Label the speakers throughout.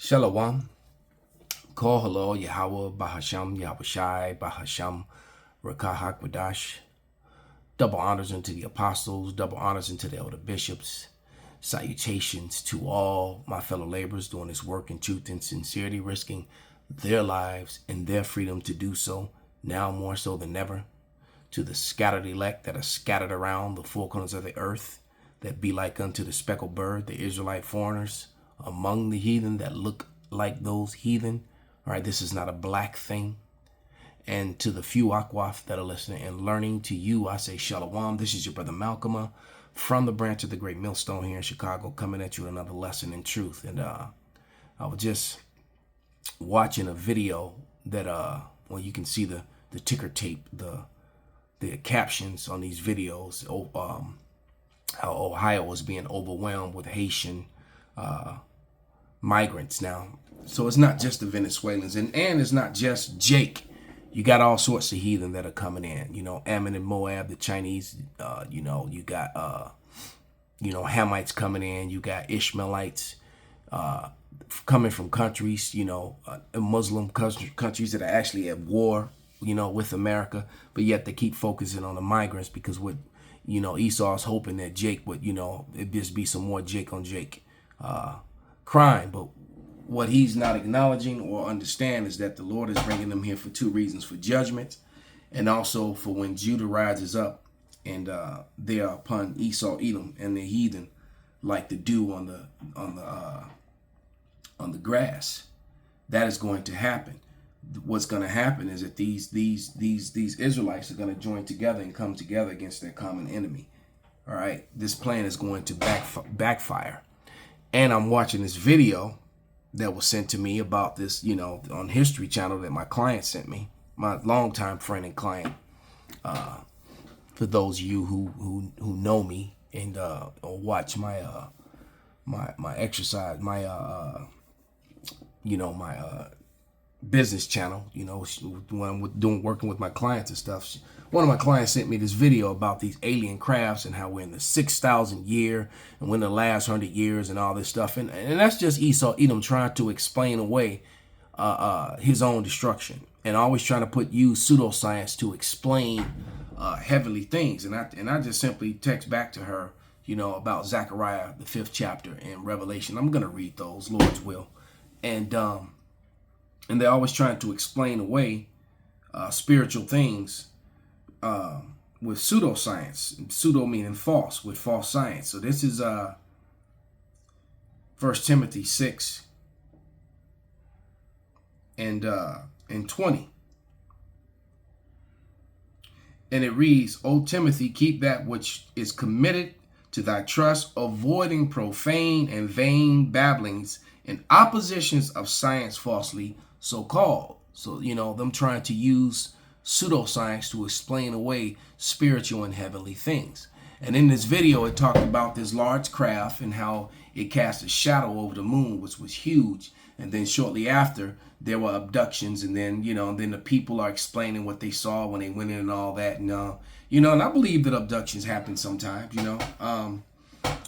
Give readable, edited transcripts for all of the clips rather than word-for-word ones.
Speaker 1: Shalom. Call hello Yahweh Bahasham Yahushai Bahasham Rakahakwadash. Double honors unto the apostles, double honors unto the elder bishops. Salutations to all my fellow laborers doing this work in truth and sincerity, risking their lives and their freedom to do so, now more so than ever. To the scattered elect that are scattered around the four corners of the earth, that be like unto the speckled bird, the Israelite foreigners, among the heathen that look like those heathen. All right, this is not a black thing. And to the few Akwaf that are listening and learning, to you, I say Shalom. This is your brother Malcolm from the branch of the Great Millstone here in Chicago, coming at you with another lesson in truth. And I was just watching a video that, well, you can see the ticker tape, the captions on these videos, how Ohio was being overwhelmed with Haitian migrants now. So it's not just the Venezuelans, and it's not just Jake. You got all sorts of heathen that are coming in, Ammon and Moab, the Chinese, you got, Hamites coming in, you got Ishmaelites coming from countries, Muslim countries that are actually at war, with America, but yet they keep focusing on the migrants because what, Esau's hoping that Jake would, it just be some more Jake on Jake crime. But what he's not acknowledging or understand is that the Lord is bringing them here for two reasons: for judgment, and also for when Judah rises up and they are upon Esau, Edom, and the heathen like the dew on the grass. That is going to happen. What's going to happen is that these Israelites are going to join together and come together against their common enemy. All right, this plan is going to backfire. And I'm watching this video that was sent to me about this, on History Channel that my client sent me, my longtime friend and client. For those of you who know me and or watch my my exercise, my business channel, when I'm working with my clients and stuff. One of my clients sent me this video about these alien crafts and how we're in the 6,000 year and we're in the last 100 years and all this stuff. And that's just Esau, Edom trying to explain away his own destruction and always trying to use pseudoscience to explain heavenly things. And I just simply text back to her, about Zechariah, the 5th chapter in Revelation. I'm going to read those, Lord's will. And they're always trying to explain away spiritual things with pseudoscience. Pseudo meaning false, with false science. So this is 1 Timothy 6 and 20. And it reads, O Timothy, keep that which is committed to thy trust, avoiding profane and vain babblings and oppositions of science falsely so called. So, them trying to use pseudoscience to explain away spiritual and heavenly things. And in this video, it talked about this large craft and how it cast a shadow over the moon, which was huge. And then shortly after, there were abductions. And then, then the people are explaining what they saw when they went in and all that. And, and I believe that abductions happen sometimes,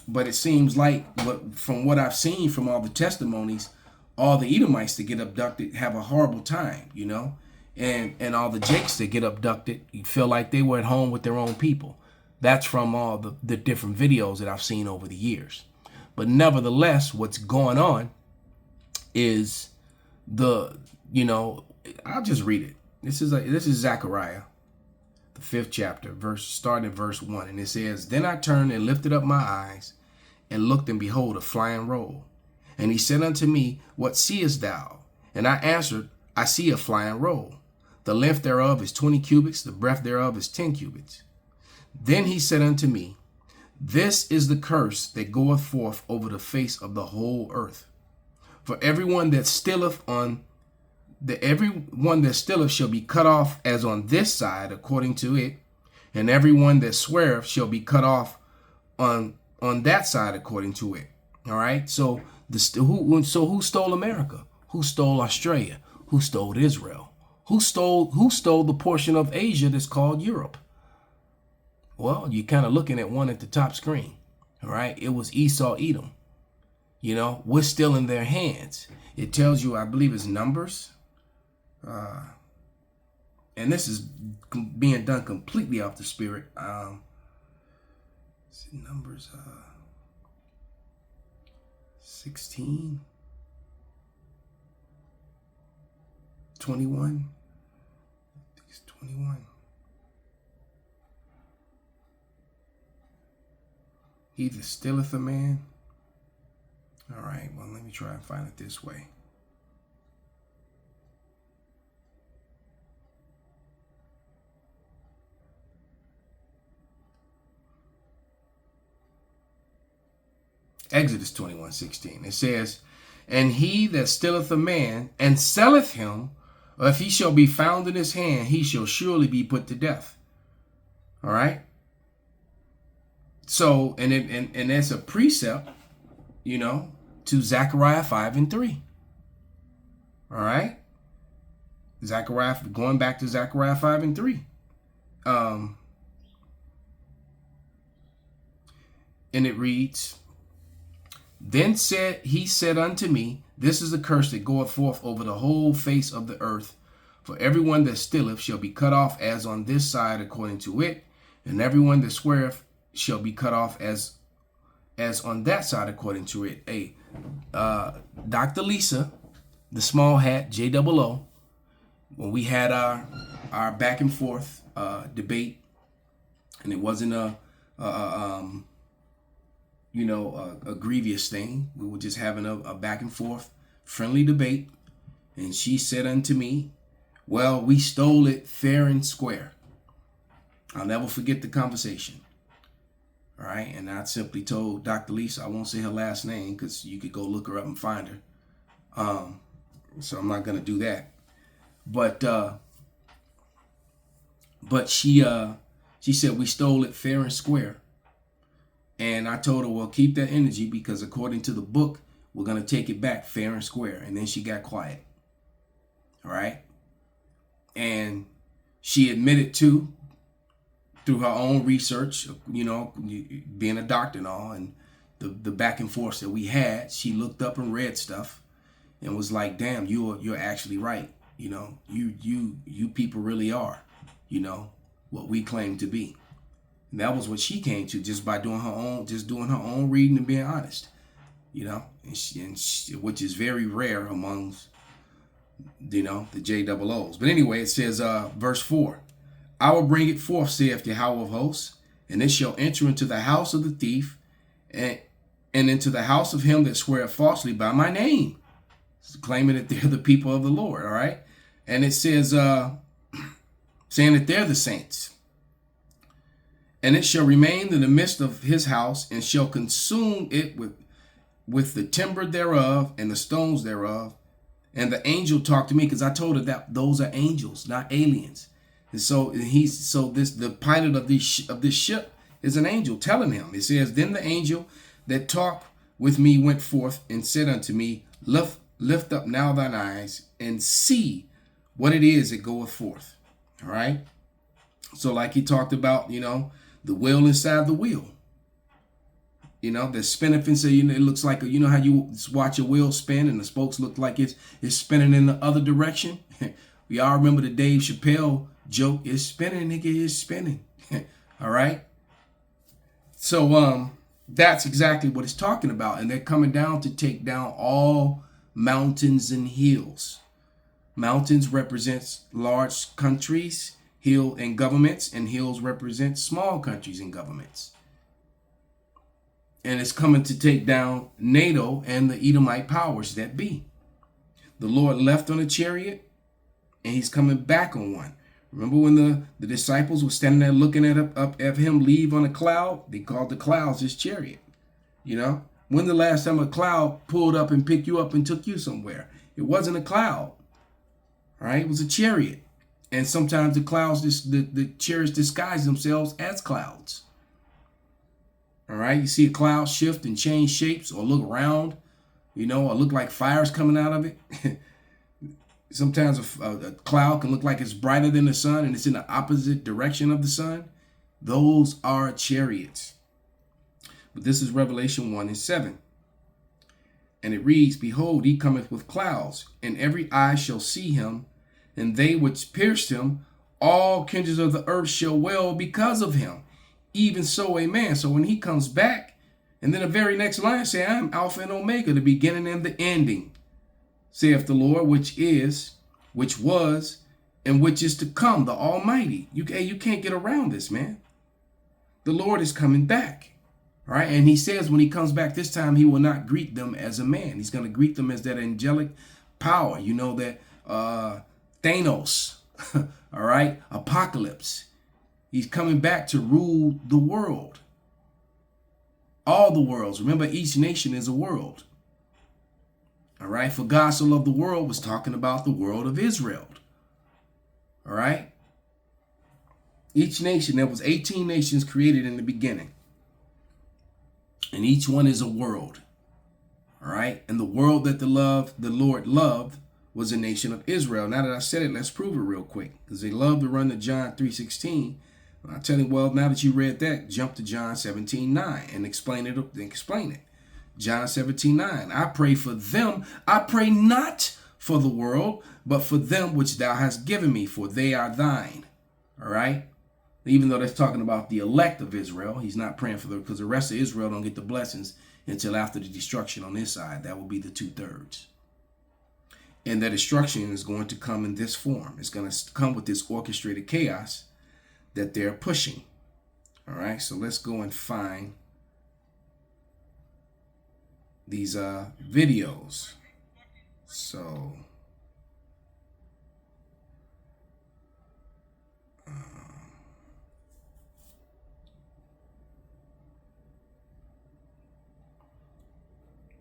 Speaker 1: but it seems like from what I've seen from all the testimonies, all the Edomites that get abducted have a horrible time, and all the Jakes that get abducted, you feel like they were at home with their own people. That's from all the different videos that I've seen over the years. But nevertheless, what's going on is I'll just read it. This is Zechariah, the 5th chapter, starting at verse 1. And it says, Then I turned and lifted up my eyes and looked, and behold, a flying roll. And he said unto me, What seest thou? And I answered, I see a flying roll. The length thereof is 20 cubits, the breadth thereof is 10 cubits. Then he said unto me, This is the curse that goeth forth over the face of the whole earth. For everyone that stealeth shall be cut off as on this side according to it, and everyone that sweareth shall be cut off on that side according to it. All right. So who stole America? Who stole Australia? Who stole Israel? Who stole the portion of Asia that's called Europe? Well, you're kind of looking at one at the top screen. All right. It was Esau, Edom. We're still in their hands. It tells you, I believe it's Numbers. And this is being done completely off the Spirit. Numbers 16, 21. I think it's 21. He that stilleth a man. All right, well, let me try and find it this way. Exodus 21:16. It says, and he that stilleth a man and selleth him, or if he shall be found in his hand, he shall surely be put to death. All right. So, and that's a precept, to Zechariah 5:3. All right. Going back to Zechariah 5:3. And it reads, then he said unto me, this is the curse that goeth forth over the whole face of the earth. For everyone that stilleth shall be cut off as on this side according to it, and everyone that sweareth shall be cut off as on that side according to it. Hey, Dr. Lisa, the small hat, JOO, when we had our back and forth debate, and it wasn't a grievous thing. We were just having a back and forth friendly debate. And she said unto me, well, we stole it fair and square. I'll never forget the conversation. All right. And I simply told Dr. Lisa, I won't say her last name because you could go look her up and find her. So I'm not going to do that. But she said we stole it fair and square. And I told her, well, keep that energy because according to the book, we're going to take it back fair and square. And then she got quiet. All right. And she admitted through her own research, being a doctor and all, and the back and forth that we had, she looked up and read stuff and was like, damn, you're actually right. You people really are, what we claim to be. And that was what she came to just by doing her own reading and being honest, which is very rare amongst, the JOOs. But anyway, it says, verse 4, I will bring it forth, saith Yahweh of hosts, and it shall enter into the house of the thief and into the house of him that sweareth falsely by my name, claiming that they're the people of the Lord. All right. And it says, saying that they're the saints. And it shall remain in the midst of his house, and shall consume it with the timber thereof and the stones thereof. And the angel talked to me because I told her that those are angels, not aliens. And so the pilot of this ship is an angel telling him. It says, then the angel that talked with me went forth and said unto me, lift up now thine eyes and see what it is that goeth forth. All right. So like he talked about, the wheel inside the wheel, the spinning and say, it looks like, how you watch a wheel spin and the spokes look like it's spinning in the other direction. We all remember the Dave Chappelle joke, it's spinning, nigga, it's spinning. All right. So, that's exactly what it's talking about. And they're coming down to take down all mountains and hills. Mountains represents large countries, hill and governments, and hills represent small countries and governments. And it's coming to take down NATO and the Edomite powers that be. The Lord left on a chariot, and he's coming back on one. Remember when the disciples were standing there looking up at him leave on a cloud? They called the clouds his chariot. When the last time a cloud pulled up and picked you up and took you somewhere? It wasn't a cloud. All right, it was a chariot. And sometimes the clouds, the chariots disguise themselves as clouds. All right, you see a cloud shift and change shapes or look round, or look like fire's coming out of it. Sometimes a cloud can look like it's brighter than the sun and it's in the opposite direction of the sun. Those are chariots. But this is Revelation 1:7. And it reads, behold, he cometh with clouds, and every eye shall see him, and they which pierced him, all kindreds of the earth shall wail because of him. Even so, amen. So when he comes back, and then the very next line say, I am Alpha and Omega, the beginning and the ending, saith the Lord, which is, which was, and which is to come, the Almighty. You can't get around this, man. The Lord is coming back. All right. And he says when he comes back this time, he will not greet them as a man. He's going to greet them as that angelic power. You know, that Thanos. All right. Apocalypse. He's coming back to rule the world. All the worlds. Remember, each nation is a world. All right. For God so loved the world was talking about the world of Israel. All right. Each nation, there was 18 nations created in the beginning. And each one is a world. All right. And the world that the Lord loved was the nation of Israel. Now that I said it, let's prove it real quick. Because they love to run to John 3:16. I tell you, well, now that you read that, jump to John 17:9 and explain it. John 17:9. I pray for them. I pray not for the world, but for them which thou hast given me, for they are thine. All right. Even though that's talking about the elect of Israel, he's not praying for them because the rest of Israel don't get the blessings until after the destruction on this side. That will be the 2/3. And that destruction is going to come in this form. It's going to come with this orchestrated chaos that they're pushing. All right, so let's go and find these videos. So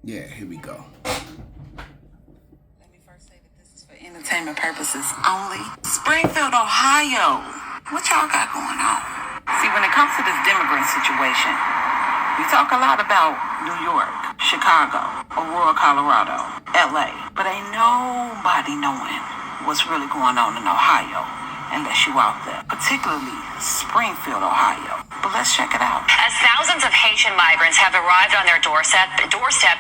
Speaker 1: yeah, here we go.
Speaker 2: Let me first say that this is for entertainment purposes only. Springfield, Ohio. What y'all got going on? See, when it comes to this immigrant situation, we talk a lot about New York, Chicago, Aurora, Colorado, LA, but ain't nobody knowing what's really going on in Ohio unless you out there, particularly Springfield, Ohio. But let's check it out.
Speaker 3: As thousands of Haitian migrants have arrived on their doorstep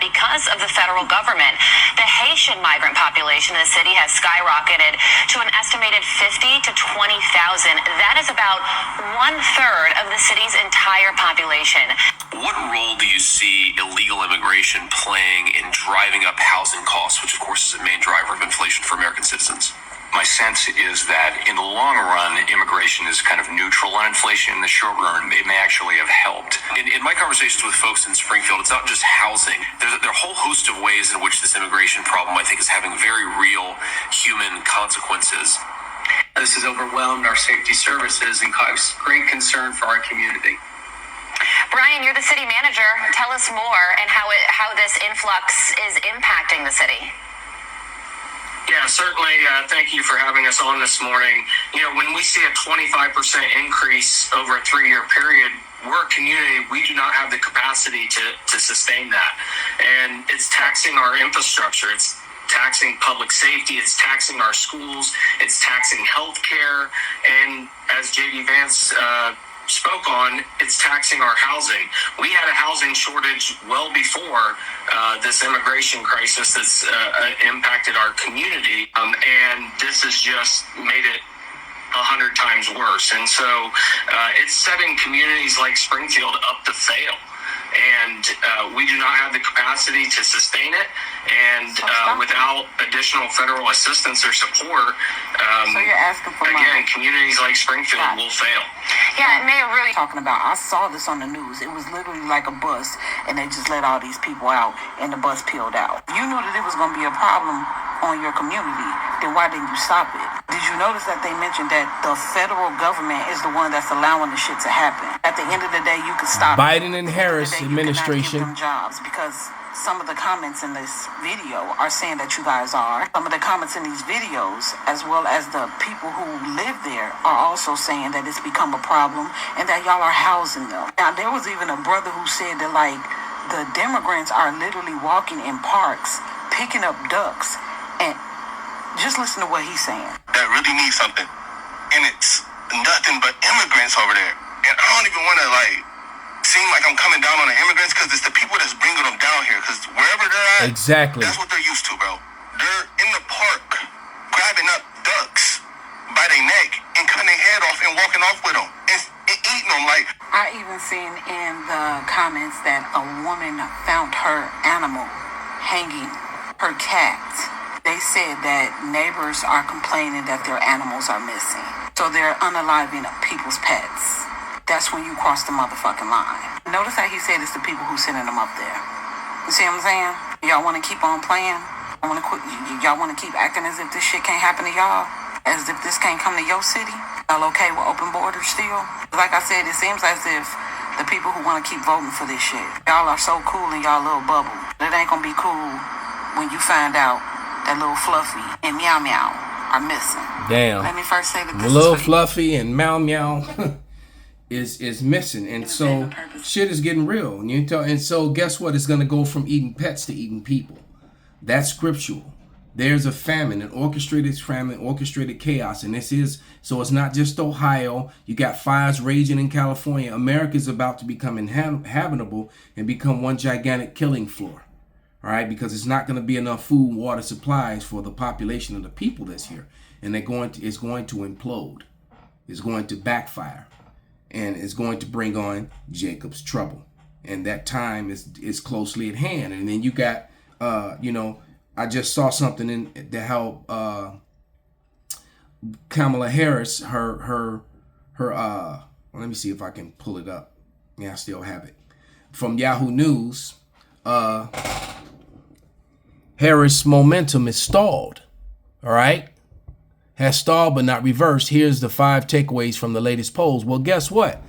Speaker 3: because of the federal government, the Haitian migrant population in the city has skyrocketed to an estimated 50 to 20,000. That is about 1/3 of the city's entire population.
Speaker 4: What role do you see illegal immigration playing in driving up housing costs, which of course is a main driver of inflation for American citizens? My sense is that in the long run, immigration is kind of neutral on inflation. In the short run, it may actually have helped. In my conversations with folks in Springfield, it's not just housing. There are a whole host of ways in which this immigration problem, I think, is having very real human consequences.
Speaker 5: This has overwhelmed our safety services and caused great concern for our community.
Speaker 3: Brian, you're the city manager. Tell us more and how this influx is impacting the city.
Speaker 5: Yeah, certainly. Thank you for having us on this morning. You know, when we see a 25% increase over a 3-year period, we're a community, we do not have the capacity to sustain that. And it's taxing our infrastructure. It's taxing public safety. It's taxing our schools. It's taxing healthcare. And as J.D. Vance spoke on, it's taxing our housing. We had a housing shortage well before this immigration crisis that's impacted our community, and this has just made it 100 times worse. And so it's setting communities like Springfield up to fail. And we do not have the capacity to sustain it. And without additional federal assistance or support,
Speaker 2: so you're asking for
Speaker 5: again,
Speaker 2: money.
Speaker 5: Communities like Springfield will fail.
Speaker 3: Yeah, and Mayor really
Speaker 2: talking about, I saw this on the news. It was literally like a bus, and they just let all these people out, and the bus peeled out. You knew that it was going to be a problem on your community. Then why didn't you stop it? Did you notice that they mentioned that the federal government is the one that's allowing the shit to happen? At the end of the day, you could stop
Speaker 1: Biden and Harris administration.
Speaker 2: You cannot give them jobs because some of the comments in this video are saying that you guys are. Some of the comments in these videos, as well as the people who live there, are also saying that it's become a problem and that y'all are housing them. Now, there was even a brother who said that, like, the immigrants are literally walking in parks, picking up ducks, and just listen to what he's saying.
Speaker 6: That really needs something. And it's nothing but immigrants over there. And I don't even want to, like, seem like I'm coming down on the immigrants because it's the people that's bringing them down here. Because wherever they're at,
Speaker 1: exactly,
Speaker 6: that's what they're used to, bro. They're in the park grabbing up ducks by their neck and cutting their head off and walking off with them and eating them. Like,
Speaker 2: I even seen in the comments that a woman found her animal hanging, her cat. They said that neighbors are complaining that their animals are missing. So they're unaliving people's pets. That's when you cross the motherfucking line. Notice how he said it's the people who sending them up there. You see what I'm saying? Y'all want to keep on playing? Y'all want to keep acting as if this shit can't happen to y'all? As if this can't come to your city? Y'all okay with open borders still? Like I said, it seems as if the people who want to keep voting for this shit, y'all are so cool in y'all little bubble. It ain't gonna be cool when you find out that little Fluffy and Meow Meow are missing.
Speaker 1: Damn.
Speaker 2: Let me first say that this
Speaker 1: little
Speaker 2: is
Speaker 1: Fluffy and Meow Meow is missing, and so shit is getting real. And so guess what? It's gonna go from eating pets to eating people. That's scriptural. There's a famine, an orchestrated famine, orchestrated chaos, and this is so. It's not just Ohio. You got fires raging in California. America is about to become inhabitable and become one gigantic killing floor. All right, because it's not going to be enough food and water supplies for the population of the people that's here, and it's going to implode. It's going to backfire, and it's going to bring on Jacob's trouble, and that time is closely at hand. And then you got, I just saw something in that how Kamala Harris, her well, let me see if I can pull it up. Yeah, I still have it from Yahoo News. Harris' momentum is stalled. All right, has stalled but not reversed. Here's the 5 takeaways from the latest polls. Well, guess what?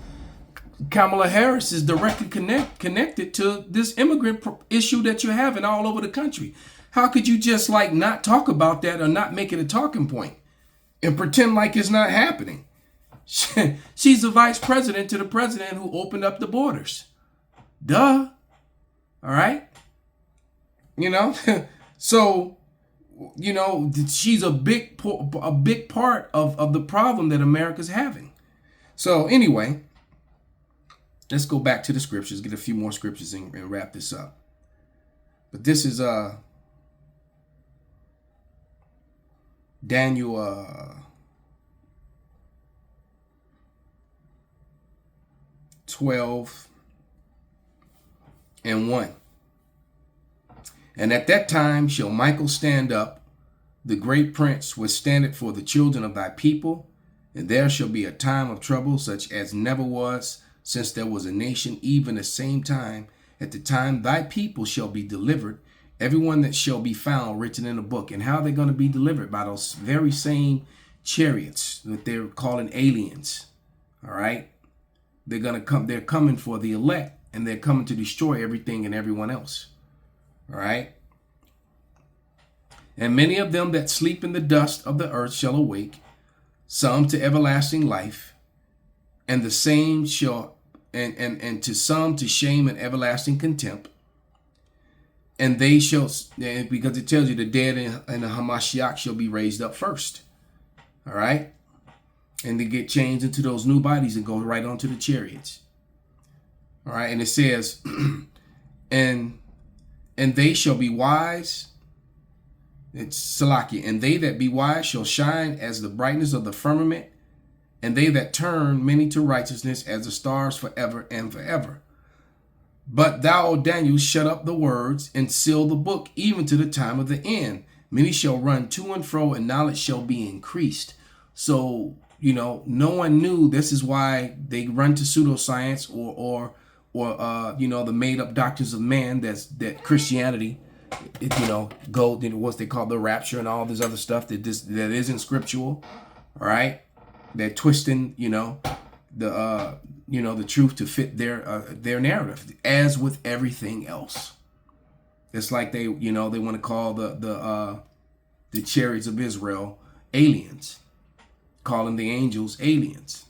Speaker 1: Kamala Harris is directly connected to this immigrant issue that you're having all over the country. How could you just like not talk about that or not make it a talking point and pretend like it's not happening? She's the vice president to the president who opened up the borders. Duh. All right. So, she's a big part of the problem that America's having. So anyway, let's go back to the scriptures, get a few more scriptures and wrap this up. But this is Daniel 12:1. And at that time shall Michael stand up, the great prince, withstand it for the children of thy people, and there shall be a time of trouble such as never was since there was a nation, even the same time. At the time thy people shall be delivered, everyone that shall be found written in a book. And how they're going to be delivered? By those very same chariots that they're calling aliens. All right. They're going to come. They're coming for the elect, and they're coming to destroy everything and everyone else. All right. And many of them that sleep in the dust of the earth shall awake, some to everlasting life, and the same shall, and to some to shame and everlasting contempt. And they shall, because it tells you the dead and the Hamashiach shall be raised up first. All right. And they get changed into those new bodies and go right onto the chariots. All right. And it says, and they shall be wise. It's Salakia. And they that be wise shall shine as the brightness of the firmament, and they that turn many to righteousness as the stars forever and forever. But thou, O Daniel, shut up the words and seal the book, even to the time of the end. Many shall run to and fro, and knowledge shall be increased. So, no one knew. This is why they run to pseudoscience or the made up doctrines of man. That Christianity, go what they call the rapture and all this other stuff that isn't scriptural. All right, they're twisting, the truth to fit their narrative, as with everything else. It's like they want to call the Chariots of Israel aliens, calling the angels aliens.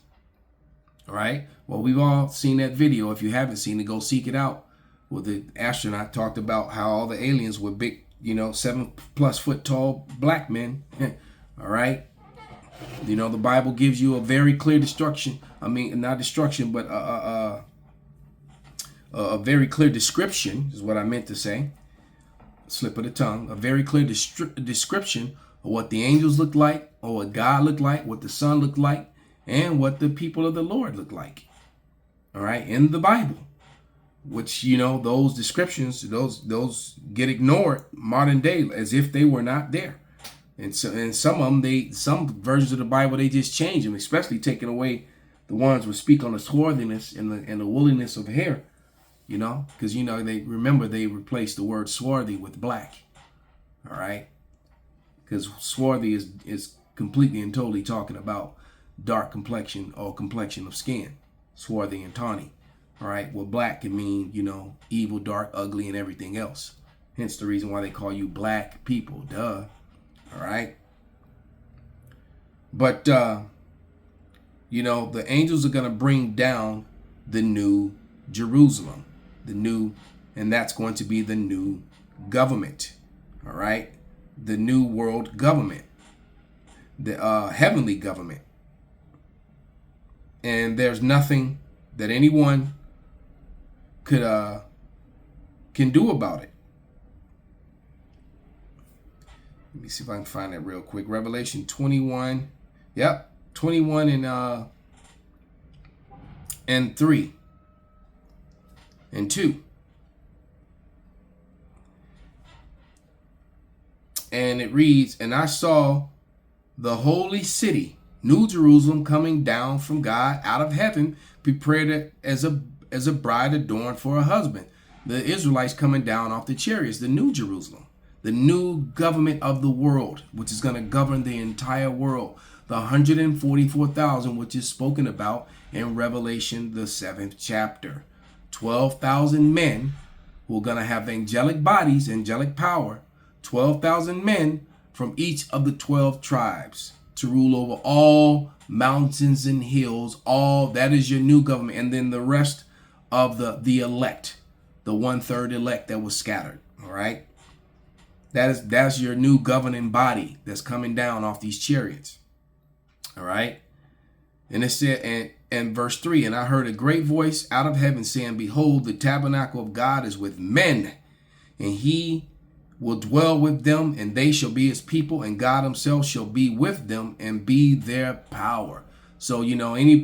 Speaker 1: All right. Well, we've all seen that video. If you haven't seen it, go seek it out. Well, the astronaut talked about how all the aliens were big, 7+ foot tall black men. All right. The Bible gives you a very clear destruction. I mean, not destruction, but a very clear description is what I meant to say. Slip of the tongue. A very clear description of what the angels look like, or what God looked like, what the Son looked like, and what the people of the Lord look like. All right, in the Bible, which, you know, those descriptions, those get ignored modern day as if they were not there. And so, and some of them, some versions of the Bible, they just change them, especially taking away the ones which speak on the swarthiness and the woolliness of hair, you know, because, you know, they replaced the word swarthy with black. All right, because swarthy is completely and totally talking about dark complexion or complexion of skin, swarthy and tawny. All right, well, black can mean, you know, evil, dark, ugly, and everything else. Hence the reason why they call you black people. Duh. All right. But, you know, the angels are going to bring down the new Jerusalem, and that's going to be the new government. All right. The new world government, the heavenly government. And there's nothing that anyone can do about it. Let me see if I can find that real quick. Revelation 21. Yep, 21 and 3 and 2. And it reads, "And I saw the holy city, New Jerusalem, coming down from God out of heaven, prepared as a bride adorned for her husband." The Israelites coming down off the chariots, the New Jerusalem, the new government of the world, which is going to govern the entire world. The 144,000, which is spoken about in Revelation, the 7th chapter. 12,000 men who are going to have angelic bodies, angelic power. 12,000 men from each of the 12 tribes to rule over all mountains and hills. All that is your new government. And then the rest of the elect, the 1/3 elect that was scattered. All right. That's your new governing body that's coming down off these chariots. All right. And it said, and verse 3, "And I heard a great voice out of heaven saying, Behold, the tabernacle of God is with men, and he will dwell with them, and they shall be his people, and God himself shall be with them and be their power." So, you know, any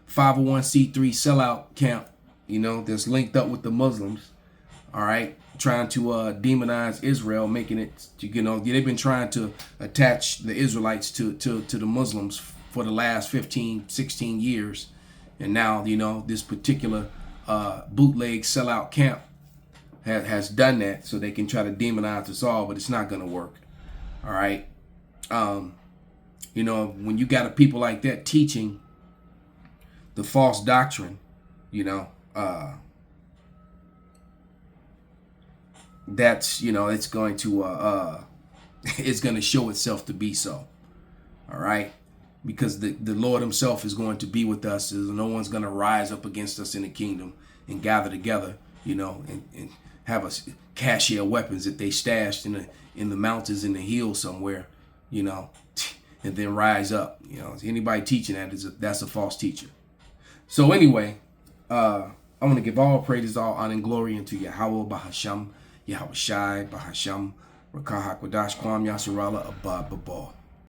Speaker 1: 501c3 sellout camp, you know, that's linked up with the Muslims, all right, trying to demonize Israel, making it, you know, they've been trying to attach the Israelites to the Muslims for the last 15, 16 years. And now, you know, this particular bootleg sellout camp has done that so they can try to demonize us all, but it's not going to work. All right. You know, when you got a people like that teaching the false doctrine, you know, that's, you know, it's going to it's going to show itself to be so. All right. Because the Lord himself is going to be with us. No one's going to rise up against us in the kingdom and gather together, you know, and have us cache our weapons that they stashed in the mountains in the hills somewhere, you know, and then rise up. You know, anybody teaching that's a false teacher. So anyway, I want to give all praises, all honor and glory unto Yahweh Bahasham, Yahweh Shai Bahasham, Rakah Hakwadash Kwam Yasharala Abba Babal.